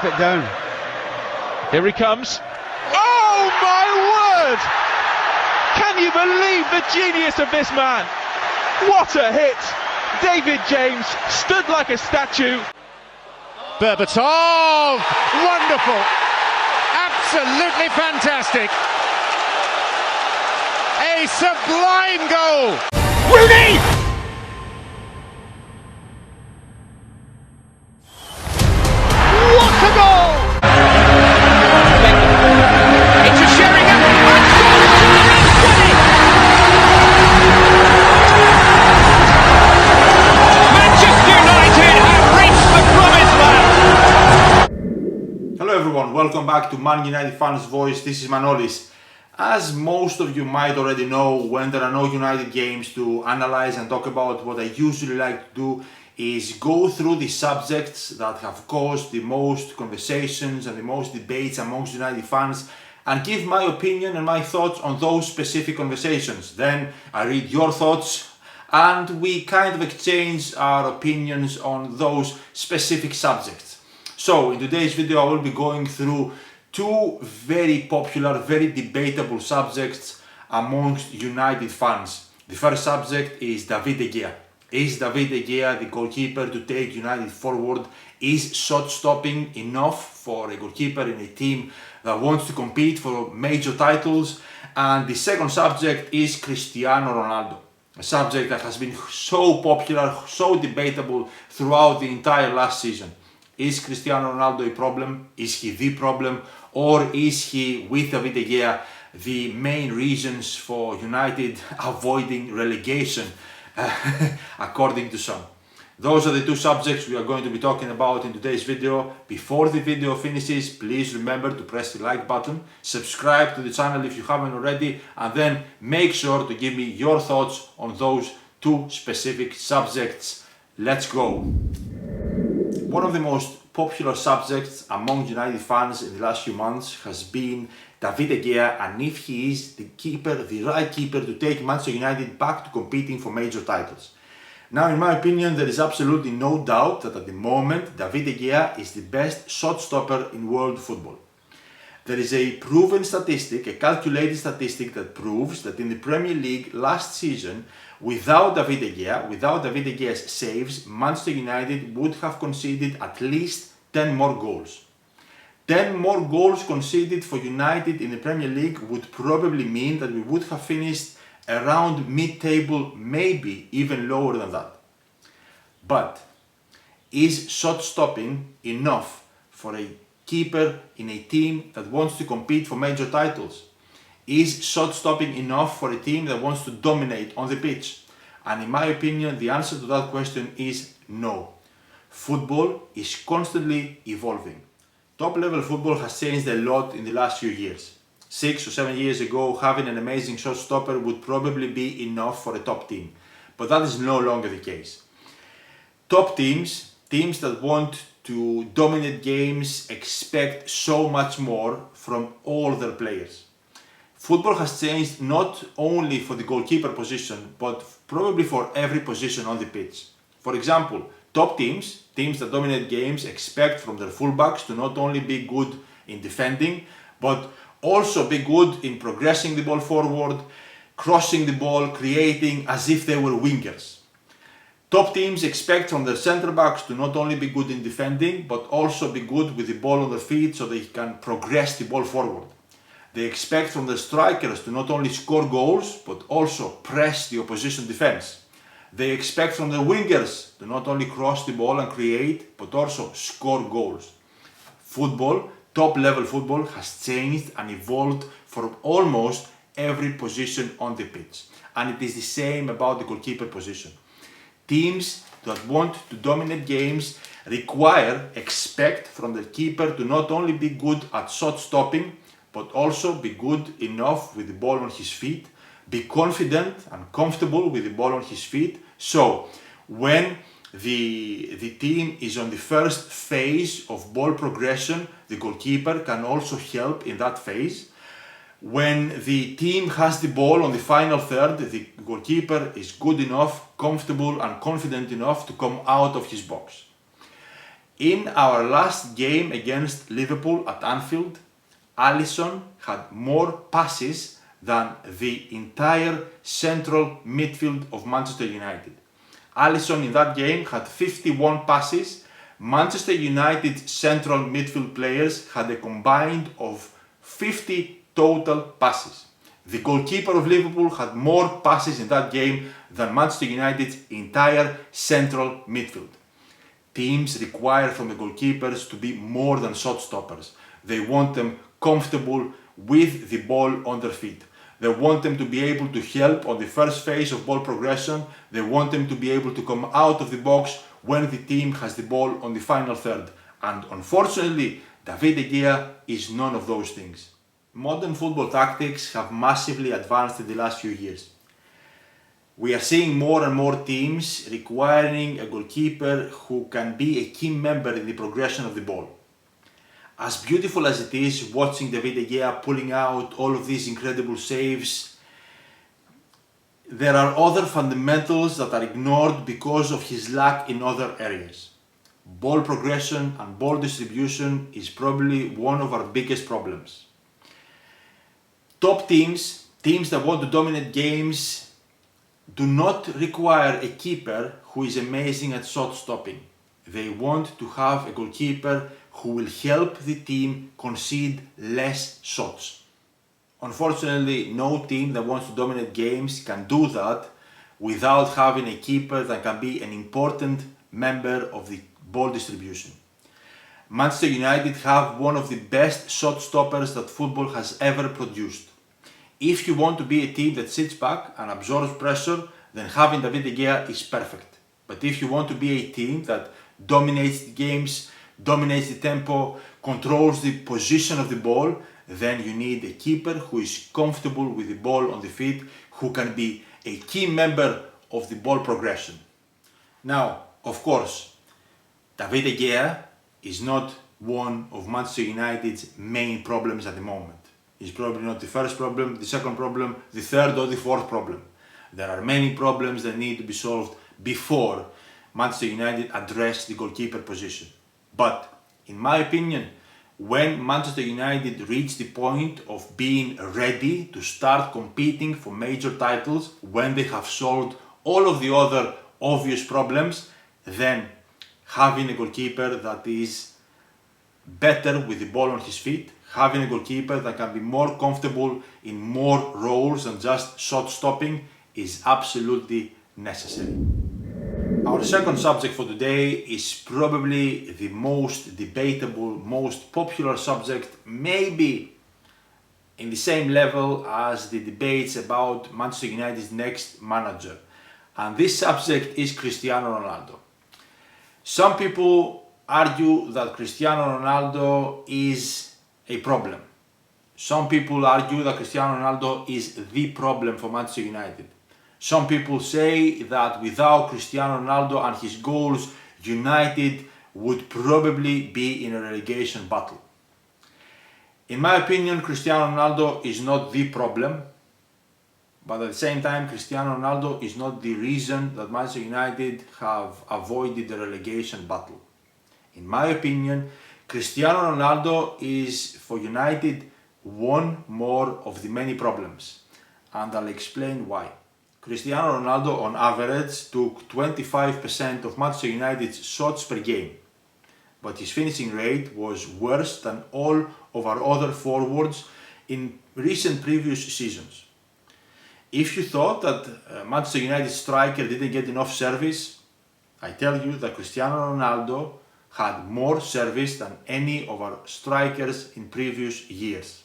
it down. Here he comes. Oh my word! Can you believe the genius of this man? What a hit! David James stood like a statue. 𝗦𝗢𝗡𝗞𝗦, wonderful, absolutely fantastic. A sublime goal. Rooney! What a goal! Into Sheringham. Manchester United have reached the promised land. Hello everyone, welcome back to Man United Fans Voice. This is 𝗦𝗢𝗡𝗏𝗓. As most of you might already know, when there are no United games to analyze and talk about, what I usually like to do is go through the subjects that have caused the most conversations and the most debates amongst United fans and give my opinion and my thoughts on those specific conversations. Then I read your thoughts and we kind of exchange our opinions on those specific subjects. So in today's video I will be going through two very popular, very debatable subjects amongst United fans. The first subject is David De Gea. Is David De Gea the goalkeeper to take United forward? Is shot stopping enough for a goalkeeper in a team that wants to compete for major titles? And the second subject is Cristiano Ronaldo, a subject that has been so popular, so debatable throughout the entire last season. Is Cristiano Ronaldo a problem? Is he the problem? Or is he, with David De Gea, the main reasons for United avoiding relegation, according to some? Those are the two subjects we are going to be talking about in today's video. Before the video finishes, please remember to press the like button, subscribe to the channel if you haven't already, and then make sure to give me your thoughts on those two specific subjects. Let's go! One of the most popular subjects among United fans in the last few months has been David De Gea and if he is the right keeper to take Manchester United back to competing for major titles. Now, in my opinion, there is absolutely no doubt that at the moment David De Gea is the best shot stopper in world football. There is a proven statistic, a calculated statistic that proves that in the Premier League last season, without David De Gea's saves, Manchester United would have conceded at least 10 more goals. 10 more goals conceded for United in the Premier League would probably mean that we would have finished around mid-table, maybe even lower than that. But is shot stopping enough for a keeper in a team that wants to compete for major titles? Is shot stopping enough for a team that wants to dominate on the pitch? And in my opinion, the answer to that question is no. Football is constantly evolving. Top level football has changed a lot in the last few years. 6 or 7 years ago, having an amazing shot stopper would probably be enough for a top team. But that is no longer the case. Top teams, teams that want to dominate games, expect so much more from all their players. Football has changed not only for the goalkeeper position, but probably for every position on the pitch. For example, top teams, teams that dominate games, expect from their fullbacks to not only be good in defending, but also be good in progressing the ball forward, crossing the ball, creating as if they were wingers. Top teams expect from their centre backs to not only be good in defending, but also be good with the ball on their feet so they can progress the ball forward. They expect from their strikers to not only score goals, but also press the opposition defence. They expect from their wingers to not only cross the ball and create, but also score goals. Football, top level football, has changed and evolved for almost every position on the pitch. And it is the same about the goalkeeper position. Teams that want to dominate games expect from the keeper to not only be good at shot stopping, but also be good enough with the ball on his feet, be confident and comfortable with the ball on his feet. So when the team is on the first phase of ball progression, the goalkeeper can also help in that phase. When the team has the ball on the final third, the goalkeeper is good enough, comfortable and confident enough to come out of his box. In our last game against Liverpool at Anfield, Alisson had more passes than the entire central midfield of Manchester United. Alisson in that game had 51 passes. Manchester United's central midfield players had a combined of 50 total passes. The goalkeeper of Liverpool had more passes in that game than Manchester United's entire central midfield. Teams require from the goalkeepers to be more than shot stoppers. They want them comfortable with the ball on their feet. They want them to be able to help on the first phase of ball progression. They want them to be able to come out of the box when the team has the ball on the final third. And unfortunately, David De Gea is none of those things. Modern football tactics have massively advanced in the last few years. We are seeing more and more teams requiring a goalkeeper who can be a key member in the progression of the ball. As beautiful as it is watching David De Gea pulling out all of these incredible saves, there are other fundamentals that are ignored because of his lack in other areas. Ball progression and ball distribution is probably one of our biggest problems. Top teams that want to dominate games, do not require a keeper who is amazing at shot stopping. They want to have a goalkeeper who will help the team concede less shots. Unfortunately, no team that wants to dominate games can do that without having a keeper that can be an important member of the ball distribution. Manchester United have one of the best shot stoppers that football has ever produced. If you want to be a team that sits back and absorbs pressure, then having David De Gea is perfect. But if you want to be a team that dominates the games, dominates the tempo, controls the position of the ball, then you need a keeper who is comfortable with the ball on the feet, who can be a key member of the ball progression. Now, of course, David De Gea is not one of Manchester United's main problems at the moment. He's probably not the first problem, the second problem, the third or the fourth problem. There are many problems that need to be solved before Manchester United address the goalkeeper position. But, in my opinion, when Manchester United reach the point of being ready to start competing for major titles, when they have solved all of the other obvious problems, then having a goalkeeper that is better with the ball on his feet, having a goalkeeper that can be more comfortable in more roles than just shot stopping is absolutely necessary. Our second subject for today is probably the most debatable, most popular subject, maybe in the same level as the debates about Manchester United's next manager. And this subject is Cristiano Ronaldo. Some people argue that Cristiano Ronaldo is a problem. Some people argue that Cristiano Ronaldo is the problem for Manchester United. Some people say that without Cristiano Ronaldo and his goals, United would probably be in a relegation battle. In my opinion, Cristiano Ronaldo is not the problem, but at the same time, Cristiano Ronaldo is not the reason that Manchester United have avoided the relegation battle. In my opinion, Cristiano Ronaldo is for United one more of the many problems, and I'll explain why. Cristiano Ronaldo on average took 25% of Manchester United's shots per game, but his finishing rate was worse than all of our other forwards in recent previous seasons. If you thought that Manchester United striker didn't get enough service, I tell you that Cristiano Ronaldo had more service than any of our strikers in previous years.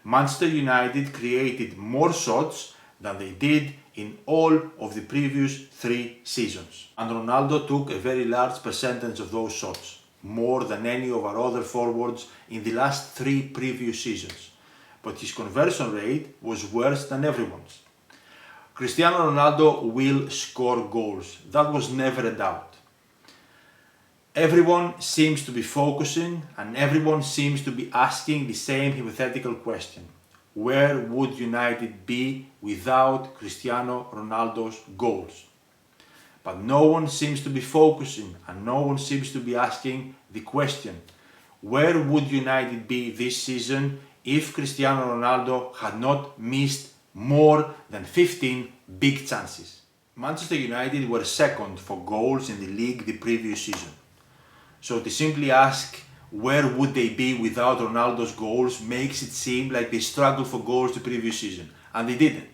Manchester United created more shots than they did in all of the previous 3 seasons. And Ronaldo took a very large percentage of those shots, more than any of our other forwards in the last 3 previous seasons. But his conversion rate was worse than everyone's. Cristiano Ronaldo will score goals. That was never a doubt. Everyone seems to be focusing and everyone seems to be asking the same hypothetical question. Where would United be without Cristiano Ronaldo's goals? but no one seems to be focusing and no one seems to be asking the question, where would United be this season if Cristiano Ronaldo had not missed more than 15 big chances? Manchester United were second for goals in the league the previous season. So to simply ask where would they be without Ronaldo's goals makes it seem like they struggled for goals the previous season, and they didn't.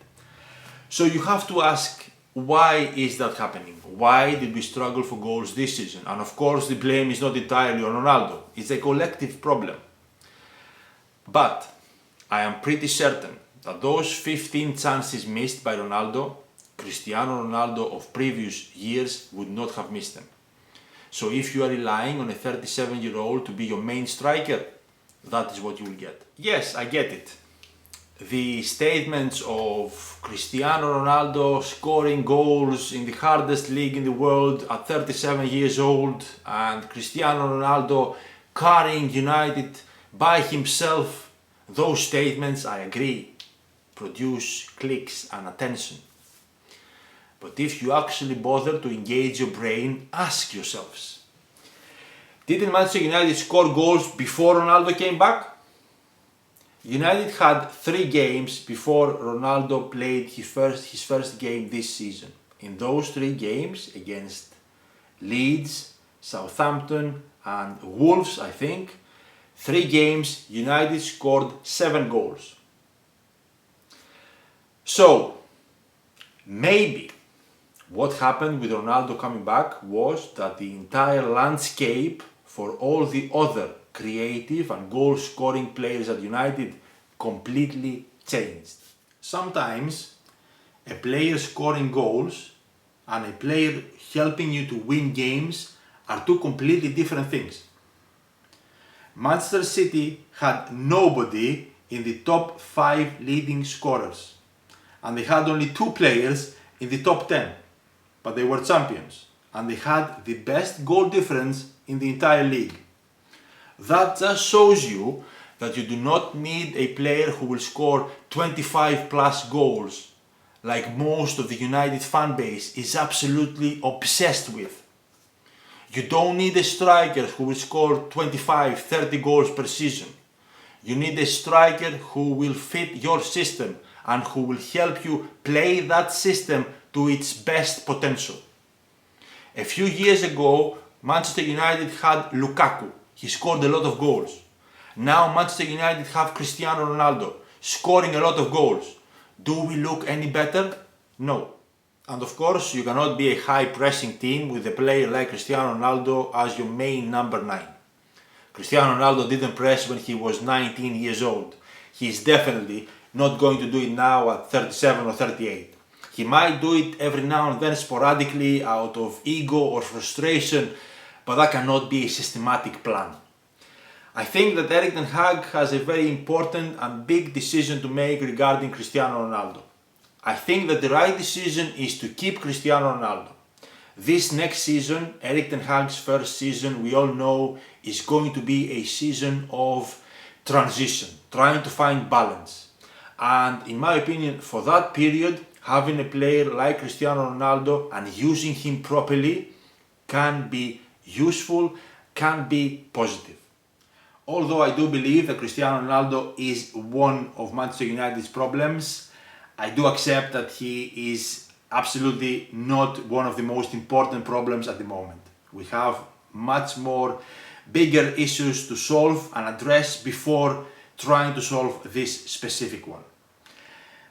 So you have to ask, why is that happening? Why did we struggle for goals this season? And of course the blame is not entirely on Ronaldo, it's a collective problem. But I am pretty certain that those 15 chances missed by Ronaldo, Cristiano Ronaldo of previous years would not have missed them. So if you are relying on a 37-year-old to be your main striker, that is what you will get. Yes, I get it. The statements of Cristiano Ronaldo scoring goals in the hardest league in the world at 37 years old and Cristiano Ronaldo carrying United by himself, those statements, I agree, produce clicks and attention. But if you actually bother to engage your brain, ask yourselves, didn't Manchester United score goals before Ronaldo came back? United had 3 games before Ronaldo played his first game this season. In those 3 games against Leeds, Southampton and Wolves, I think, 3 games United scored 7 goals. So, maybe what happened with Ronaldo coming back was that the entire landscape for all the other creative and goal-scoring players at United completely changed. Sometimes a player scoring goals and a player helping you to win games are 2 completely different things. Manchester City had nobody in the top 5 leading scorers, and they had only 2 players in the top 10, but they were champions, and they had the best goal difference in the entire league. That just shows you that you do not need a player who will score 25 plus goals like most of the United fan base is absolutely obsessed with. You don't need a striker who will score 25, 30 goals per season. You need a striker who will fit your system and who will help you play that system to its best potential. A few years ago, Manchester United had Lukaku. He scored a lot of goals. Now Manchester United have Cristiano Ronaldo scoring a lot of goals. Do we look any better? No. And of course, you cannot be a high-pressing team with a player like Cristiano Ronaldo as your main number 9. Cristiano Ronaldo didn't press when he was 19 years old. He is definitely not going to do it now at 37 or 38. He might do it every now and then sporadically out of ego or frustration, but that cannot be a systematic plan. I think that 𝗟𝗚𝗚𝗏 has a very important and big decision to make regarding Cristiano Ronaldo. I think that the right decision is to keep Cristiano Ronaldo. This next season, 𝗟𝗚𝗏's first season, we all know, is going to be a season of transition, trying to find balance. And in my opinion, for that period, having a player like Cristiano Ronaldo and using him properly can be useful, can be positive. Although I do believe that Cristiano Ronaldo is one of Manchester United's problems, I do accept that he is absolutely not one of the most important problems at the moment. We have much more bigger issues to solve and address before trying to solve this specific one.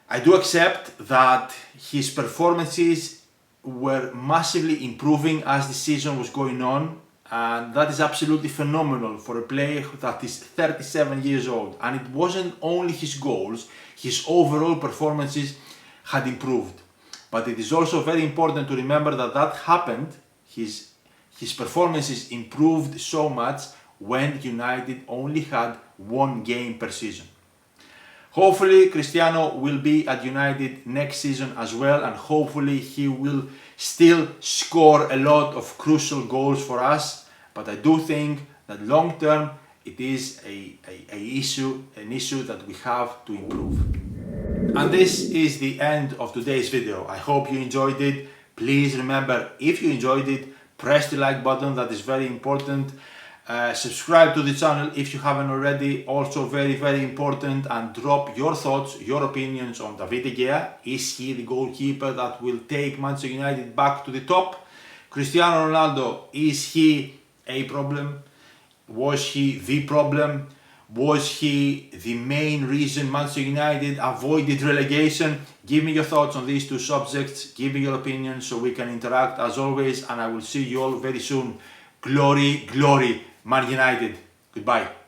I do accept that his performances were massively improving as the season was going on, and that is absolutely phenomenal for a player that is 37 years old. And it wasn't only his goals, his overall performances had improved. But it is also very important to remember that that happened, his performances improved so much when United only had 1 game per season. Hopefully Cristiano will be at United next season as well, and hopefully he will still score a lot of crucial goals for us, but I do think that long term it is an issue that we have to improve. And this is the end of today's video. I hope you enjoyed it. Please remember, if you enjoyed it, press the like button, that is very important. Subscribe to the channel if you haven't already, also very, very important, and drop your thoughts, your opinions on 𝗦𝗡𝗗𝗜𝗓. Is he the goalkeeper that will take Manchester United back to the top? Cristiano Ronaldo, is he a problem? Was he the problem? Was he the main reason Manchester United avoided relegation? Give me your thoughts on these two subjects, give me your opinions so we can interact as always, and I will see you all very soon. Glory, glory, Man United. Goodbye.